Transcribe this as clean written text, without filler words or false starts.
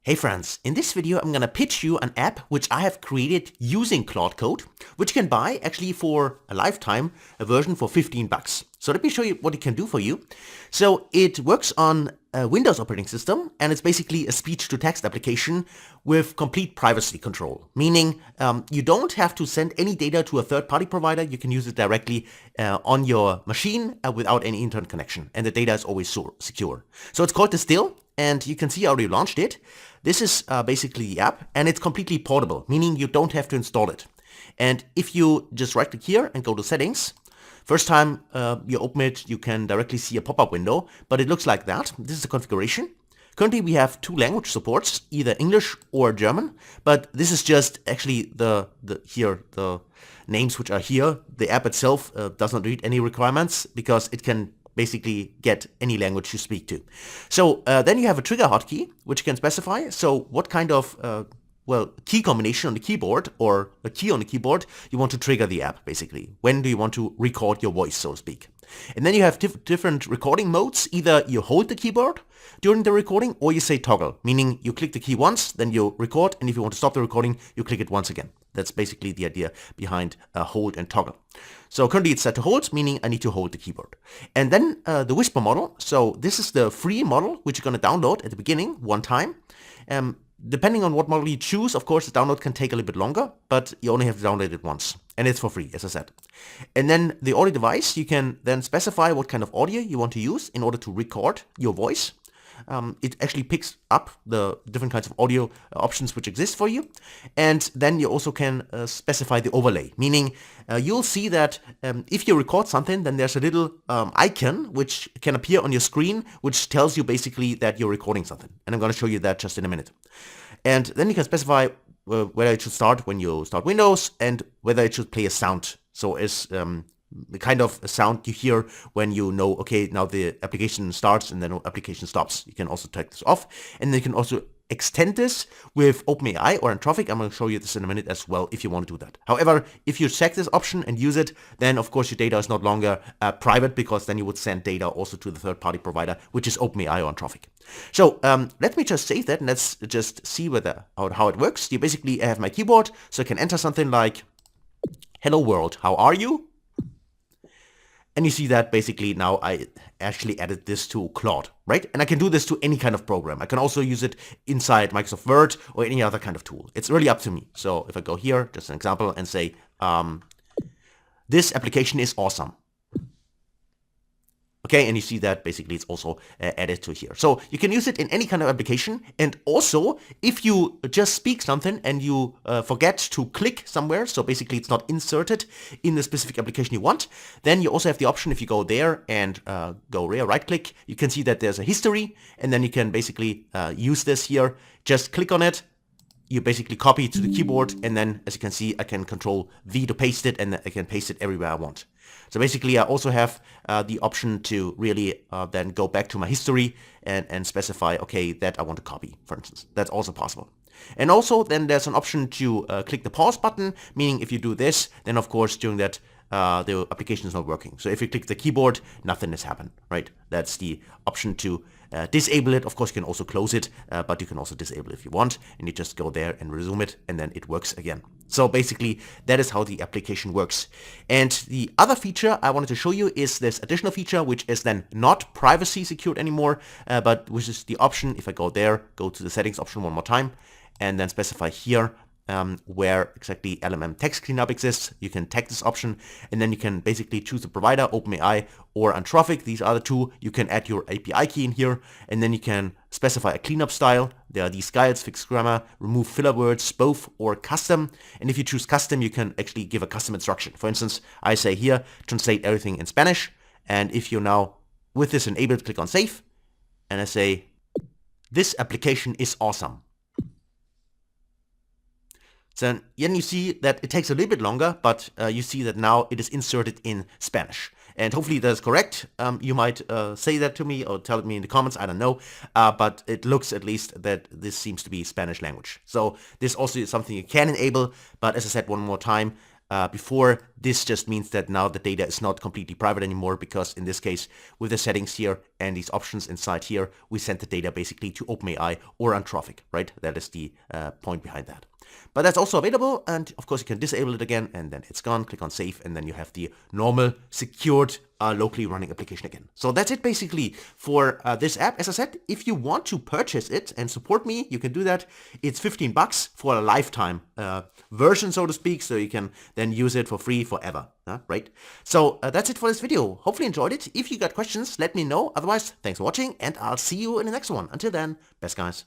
Hey friends, in this video I'm gonna pitch you an app which I have created using Claude Code, which you can buy actually for a lifetime, a version for 15 bucks. So let me show you what it can do for you. So it works on a Windows operating system, and it's basically a speech-to-text application with complete privacy control, meaning you don't have to send any data to a third-party provider. You can use it directly on your machine without any internet connection, and the data is always secure. So it's called Distill, and you can see I already launched it. This is basically the app, and it's completely portable, meaning you don't have to install it. And if you just right click here and go to settings, first time you open it, you can directly see a pop-up window, but it looks like that. This is the configuration. Currently we have 2 language supports, either English or German, but this is just actually the names which are here. The app itself does not read any requirements because it can basically get any language you speak to. So then you have a trigger hotkey, which you can specify. So what kind of key combination on the keyboard or a key on the keyboard you want to trigger the app, basically. When do you want to record your voice, so to speak? And then you have different recording modes. Either you hold the keyboard during the recording or you say toggle, meaning you click the key once, then you record, and if you want to stop the recording, you click it once again. That's basically the idea behind hold and toggle. So currently it's set to hold, meaning I need to hold the keyboard. And then the Whisper model. So this is the free model, which you're going to download at the beginning, one time. Depending on what model you choose, of course, the download can take a little bit longer, but you only have to download it once. And it's for free, as I said. And then the audio device, you can then specify what kind of audio you want to use in order to record your voice. It actually picks up the different kinds of audio options which exist for you. And then you also can specify the overlay, meaning you'll see that if you record something, then there's a little icon which can appear on your screen, which tells you basically that you're recording something. And I'm going to show you that just in a minute. And then you can specify whether it should start when you start Windows and whether it should play a sound. So as the kind of sound you hear when you know, okay, now the application starts and then the application stops. You can also take this off, and then you can also extend this with OpenAI or Anthropic. I'm going to show you this in a minute as well if you want to do that. However, if you check this option and use it, then of course your data is no longer private, because then you would send data also to the third-party provider, which is OpenAI or Anthropic. So let me just save that and let's just see how it works. You basically have my keyboard, so I can enter something like, "Hello world, how are you?" And you see that basically now I actually added this to Claude, right? And I can do this to any kind of program. I can also use it inside Microsoft Word or any other kind of tool. It's really up to me. So if I go here, just an example, and say, this application is awesome. Okay, and you see that basically it's also added to here. So you can use it in any kind of application. And also, if you just speak something and you forget to click somewhere, so basically it's not inserted in the specific application you want, then you also have the option, if you go there and go there, right click, you can see that there's a history, and then you can basically use this here. Just click on it. You basically copy it to the keyboard, and then, as you can see, I can control V to paste it, and I can paste it everywhere I want. So basically, I also have the option to really then go back to my history and specify, okay, that I want to copy, for instance. That's also possible. And also, then there's an option to click the pause button, meaning if you do this, then of course, during that, the application is not working. So if you click the keyboard, nothing has happened, right? That's the option to disable it. Of course, you can also close it, but you can also disable it if you want, and you just go there and resume it, and then it works again. So basically, that is how the application works. And the other feature I wanted to show you is this additional feature, which is then not privacy secured anymore, but which is the option. If I go there, go to the settings option one more time, and then specify here where exactly LMM text cleanup exists. You can tag this option, and then you can basically choose the provider, OpenAI or Anthropic. These are the two. You can add your API key in here, and then you can specify a cleanup style. There are these styles: fixed grammar, remove filler words, both, or custom. And if you choose custom, you can actually give a custom instruction. For instance, I say here, translate everything in Spanish. And if you're now with this enabled, click on save, and I say, this application is awesome. So then you see that it takes a little bit longer, but you see that now it is inserted in Spanish. And hopefully that is correct. You might say that to me or tell me in the comments, I don't know. But it looks at least that this seems to be Spanish language. So this also is something you can enable. But as I said one more time, before. This just means that now the data is not completely private anymore, because in this case, with the settings here and these options inside here, we send the data basically to OpenAI or Anthropic, right? That is the point behind that. But that's also available, and of course you can disable it again, and then it's gone. Click on save, and then you have the normal secured locally running application again. So that's it basically for this app. As I said, if you want to purchase it and support me, you can do that. It's $15 for a lifetime version, so to speak, so you can then use it for free forever, right? So that's it for this video. Hopefully you enjoyed it. If you got questions, let me know. Otherwise, thanks for watching, and I'll see you in the next one. Until then, best guys.